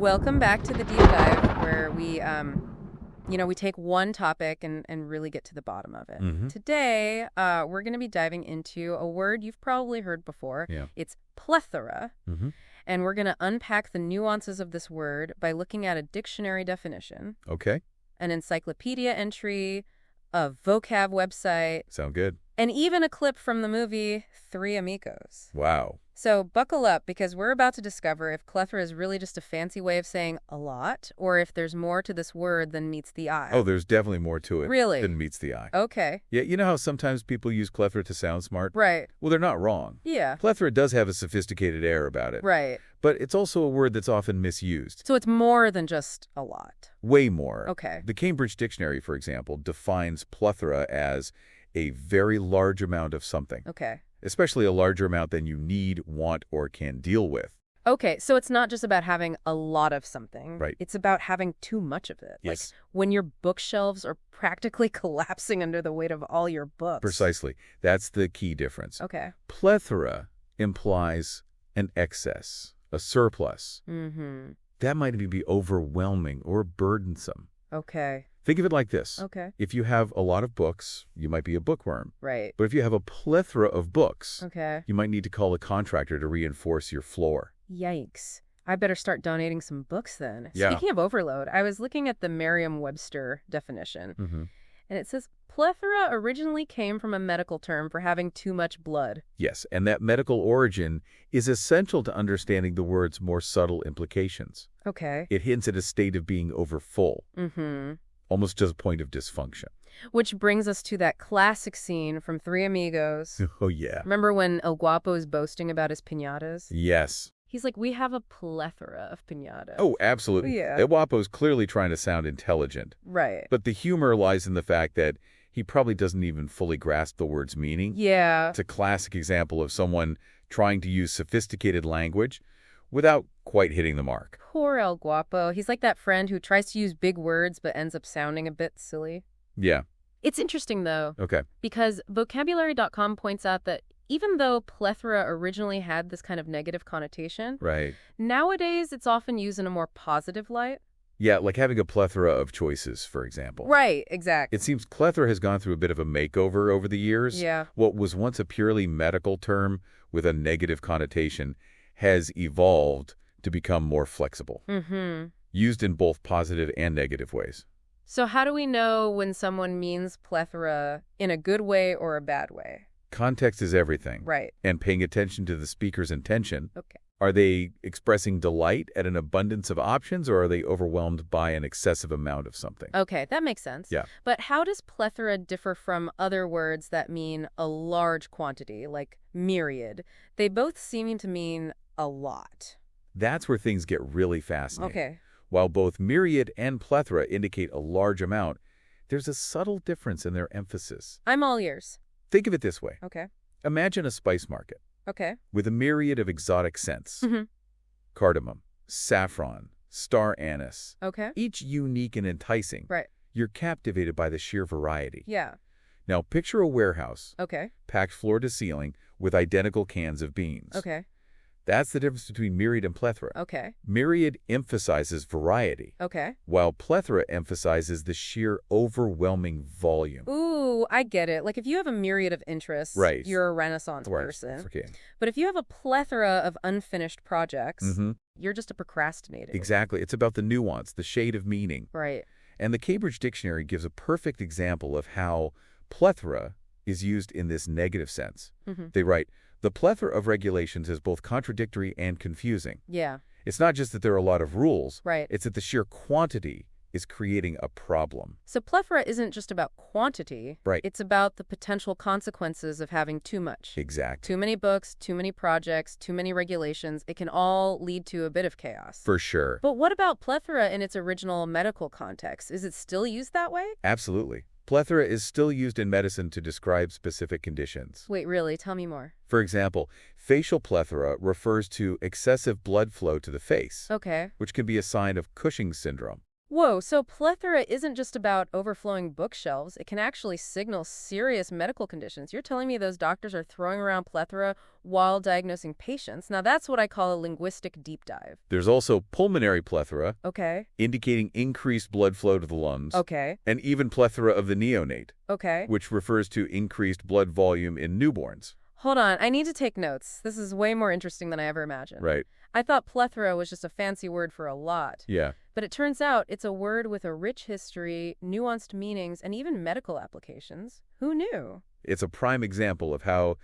Welcome back to the deep dive where we take one topic and really get to the bottom of it. Mm-hmm. Today, we're going to be diving into a word you've probably heard before. Yeah. It's plethora. Mm-hmm. And we're going to unpack the nuances of this word by looking at a dictionary definition, Okay. an encyclopedia entry, a vocab website, Sound good. and even a clip from the movie Three Amigos. Wow. So buckle up because we're about to discover if plethora is really just a fancy way of saying a lot or if there's more to this word than meets the eye. Oh, there's definitely more to it Really? than meets the eye. Okay. Yeah, you know how sometimes people use plethora to sound smart? Right. Well, they're not wrong. Yeah. Plethora does have a sophisticated air about it. Right. But it's also a word that's often misused. So it's more than just a lot. Way more. Okay. The Cambridge Dictionary, for example, defines plethora as a very large amount of something. Okay. Especially a larger amount than you need, want, or can deal with. Okay, so it's not just about having a lot of something. Right. It's about having too much of it. Yes. Like when your bookshelves are practically collapsing under the weight of all your books. Precisely. That's the key difference. Okay. Plethora implies an excess, a surplus. Mm-hmm. That might even be overwhelming or burdensome. Okay. Think of it like this. Okay. If you have a lot of books, you might be a bookworm. Right. But if you have a plethora of books, Okay. you might need to call a contractor to reinforce your floor. Yikes. I better start donating some books then. Yeah. Speaking of overload, I was looking at the Merriam-Webster definition, Mm-hmm. and it says plethora originally came from a medical term for having too much blood. Yes, and that medical origin is essential to understanding the word's more subtle implications. Okay. It hints at a state of being overfull, Mm-hmm. almost to a point of dysfunction. Which brings us to that classic scene from Three Amigos. Oh, yeah. Remember when El Guapo is boasting about his piñatas? Yes. He's like, we have a plethora of piñatas. Oh, absolutely. Yeah. El Guapo's clearly trying to sound intelligent. Right. But the humor lies in the fact that he probably doesn't even fully grasp the word's meaning. Yeah. It's a classic example of someone trying to use sophisticated language without quite hitting the mark. Poor El Guapo. He's like that friend who tries to use big words but ends up sounding a bit silly. Yeah. It's interesting, though, Okay. because vocabulary.com points out that even though plethora originally had this kind of negative connotation, Right. nowadays it's often used in a more positive light. Yeah, like having a plethora of choices, for example. Right, exactly. It seems plethora has gone through a bit of a makeover over the years. Yeah. What was once a purely medical term with a negative connotation has evolved to become more flexible, Mm-hmm. used in both positive and negative ways. So how do we know when someone means plethora in a good way or a bad way? Context is everything. Right. And paying attention to the speaker's intention. Okay. Are they expressing delight at an abundance of options, or are they overwhelmed by an excessive amount of something? Okay, that makes sense. Yeah. But how does plethora differ from other words that mean a large quantity, like myriad? They both seem to mean a lot. That's where things get really fascinating. Okay. While both myriad and plethora indicate a large amount, there's a subtle difference in their emphasis. I'm all ears. Think of it this way. Okay. Imagine a spice market Okay. with a myriad of exotic scents. Mm-hmm. Cardamom, saffron, star anise, Okay. each unique and enticing. Right. You're captivated by the sheer variety. Yeah. Now picture a warehouse Okay. packed floor to ceiling with identical cans of beans. Okay. That's the difference between myriad and plethora. Okay. Myriad emphasizes variety, Okay. while plethora emphasizes the sheer overwhelming volume. Ooh, I get it. Like if you have a myriad of interests, Right. you're a Renaissance Right. person. Okay. But if you have a plethora of unfinished projects, Mm-hmm. you're just a procrastinator. Exactly. It's about the nuance, the shade of meaning. Right. And the Cambridge Dictionary gives a perfect example of how plethora is used in this negative sense. Mm-hmm. They write, the plethora of regulations is both contradictory and confusing. Yeah. It's not just that there are a lot of rules. Right. It's that the sheer quantity is creating a problem. So plethora isn't just about quantity. Right. It's about the potential consequences of having too much. Exactly. Too many books, too many projects, too many regulations. It can all lead to a bit of chaos. For sure. But what about plethora in its original medical context? Is it still used that way? Absolutely. Plethora is still used in medicine to describe specific conditions. Wait, really? Tell me more. For example, facial plethora refers to excessive blood flow to the face, Okay. which can be a sign of Cushing's syndrome. Whoa, so plethora isn't just about overflowing bookshelves. It can actually signal serious medical conditions. You're telling me those doctors are throwing around plethora while diagnosing patients. Now that's what I call a linguistic deep dive. There's also pulmonary plethora, Okay. indicating increased blood flow to the lungs, Okay. and even plethora of the neonate, Okay. which refers to increased blood volume in newborns. Hold on, I need to take notes. This is way more interesting than I ever imagined. Right. I thought plethora was just a fancy word for a lot. Yeah. But it turns out it's a word with a rich history, nuanced meanings, and even medical applications. Who knew? It's a prime example of how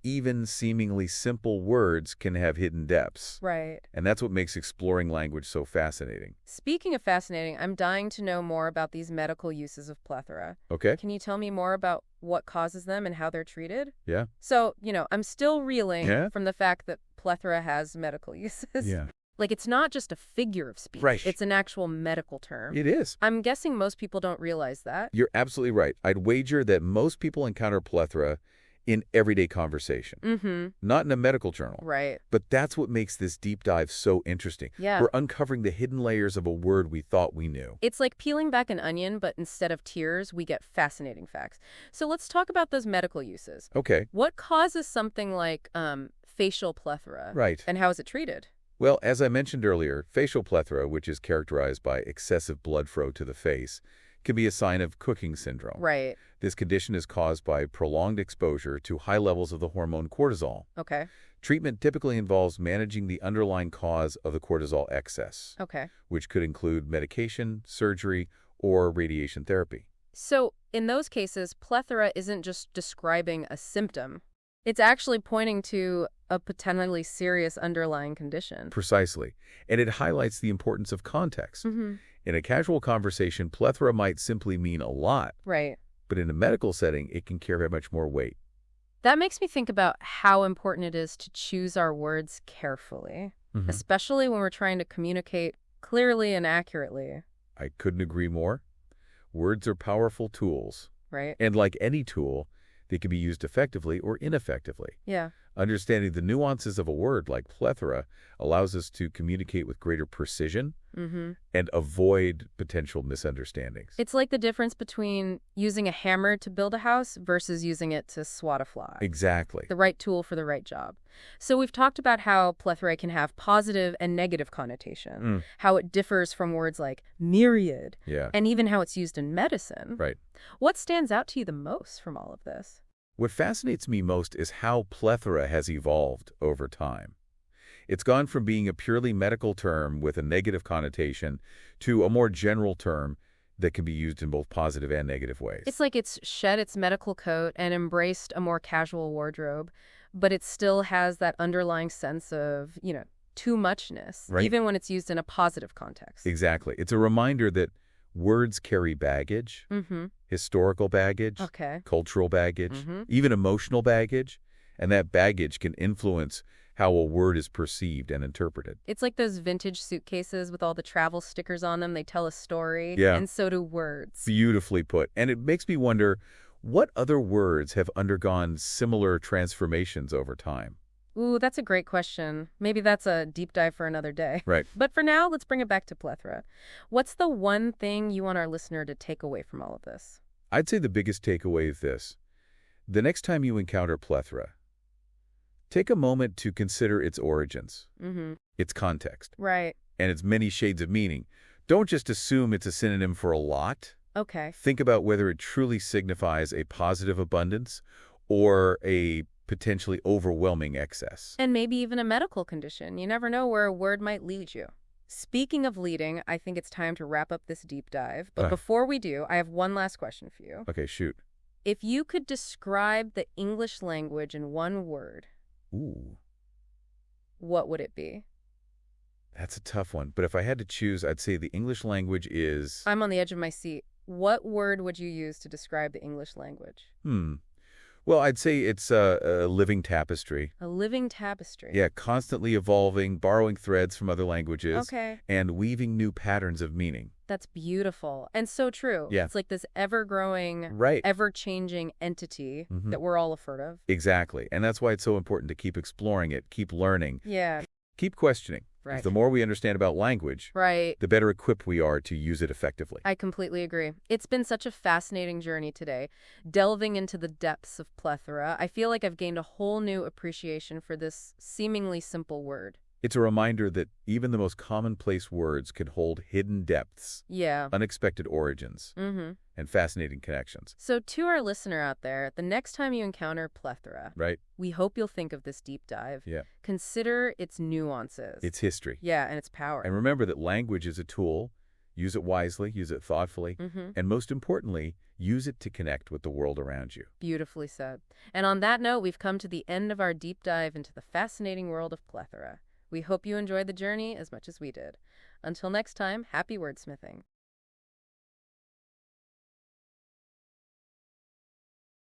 even seemingly simple words can have hidden depths. Right. And that's what makes exploring language so fascinating. Speaking of fascinating, I'm dying to know more about these medical uses of plethora. Okay? Can you tell me more about what causes them and how they're treated? Yeah? So, I'm still reeling Yeah? from the fact that plethora has medical uses. Yeah. Like, it's not just a figure of speech. Right. It's an actual medical term. It is. I'm guessing most people don't realize that. You're absolutely right. I'd wager that most people encounter plethora in everyday conversation, Mm-hmm. not in a medical journal. Right. But that's what makes this deep dive so interesting. Yeah. We're uncovering the hidden layers of a word we thought we knew. It's like peeling back an onion, but instead of tears, we get fascinating facts. So let's talk about those medical uses. Okay. What causes something like facial plethora? Right. And how is it treated? Well, as I mentioned earlier, facial plethora, which is characterized by excessive blood flow to the face, can be a sign of cooking syndrome. Right. This condition is caused by prolonged exposure to high levels of the hormone cortisol. Okay. Treatment typically involves managing the underlying cause of the cortisol excess, Okay. which could include medication, surgery, or radiation therapy. So in those cases, plethora isn't just describing a symptom. It's actually pointing to a potentially serious underlying condition. Precisely. And it highlights the importance of context. Mm-hmm. In a casual conversation, plethora might simply mean a lot, Right. but in a medical setting, it can carry much more weight. That makes me think about how important it is to choose our words carefully, Mhm. especially when we're trying to communicate clearly and accurately, I couldn't agree more. Words are powerful tools, right? and like any tool, they can be used effectively or ineffectively. Yeah. Understanding the nuances of a word like plethora allows us to communicate with greater precision Mm-hmm. and avoid potential misunderstandings. It's like the difference between using a hammer to build a house versus using it to swat a fly. Exactly. The right tool for the right job. So we've talked about how plethora can have positive and negative connotation, how it differs from words like myriad, Yeah, and even how it's used in medicine. right. What stands out to you the most from all of this? What fascinates me most is how plethora has evolved over time. It's gone from being a purely medical term with a negative connotation to a more general term that can be used in both positive and negative ways. It's like it's shed its medical coat and embraced a more casual wardrobe, but it still has that underlying sense of, too muchness, Right. even when it's used in a positive context. Exactly. It's a reminder that words carry baggage, Mm-hmm. historical baggage, Okay. cultural baggage, Mm-hmm. even emotional baggage, and that baggage can influence how a word is perceived and interpreted. It's like those vintage suitcases with all the travel stickers on them. They tell a story. Yeah. And so do words. Beautifully put. And it makes me wonder, what other words have undergone similar transformations over time? Ooh, that's a great question. Maybe that's a deep dive for another day. Right. But for now, let's bring it back to plethora. What's the one thing you want our listener to take away from all of this? I'd say the biggest takeaway is this. The next time you encounter plethora, take a moment to consider its origins, Mm-hmm. its context, Right. and its many shades of meaning. Don't just assume it's a synonym for a lot. Okay. Think about whether it truly signifies a positive abundance or a potentially overwhelming excess. And maybe even a medical condition. You never know where a word might lead you. Speaking of leading, I think it's time to wrap up this deep dive. But before we do, I have one last question for you. Okay, shoot. If you could describe the English language in one word, Ooh, what would it be? that's a tough one. But if I had to choose, I'd say the English language is... I'm on the edge of my seat. What word would you use to describe the English language? Well, I'd say it's a living tapestry. A living tapestry. Yeah, constantly evolving, borrowing threads from other languages, Okay. and weaving new patterns of meaning. That's beautiful. And so true. Yeah. It's like this ever-growing, Right. ever-changing entity that we're all afraid of. Exactly. And that's why it's so important to keep exploring it, keep learning, Yeah. keep questioning. Right. The more we understand about language, Right. the better equipped we are to use it effectively. I completely agree. It's been such a fascinating journey today, delving into the depths of plethora. I feel like I've gained a whole new appreciation for this seemingly simple word. It's a reminder that even the most commonplace words can hold hidden depths, Yeah. unexpected origins, Mm-hmm. and fascinating connections. So to our listener out there, the next time you encounter plethora, Right? we hope you'll think of this deep dive. Yeah. Consider its nuances. It's history. Yeah, and its power. And remember that language is a tool. Use it wisely, use it thoughtfully, and most importantly, use it to connect with the world around you. Beautifully said. And on that note, we've come to the end of our deep dive into the fascinating world of plethora. We hope you enjoyed the journey as much as we did. Until next time, happy wordsmithing.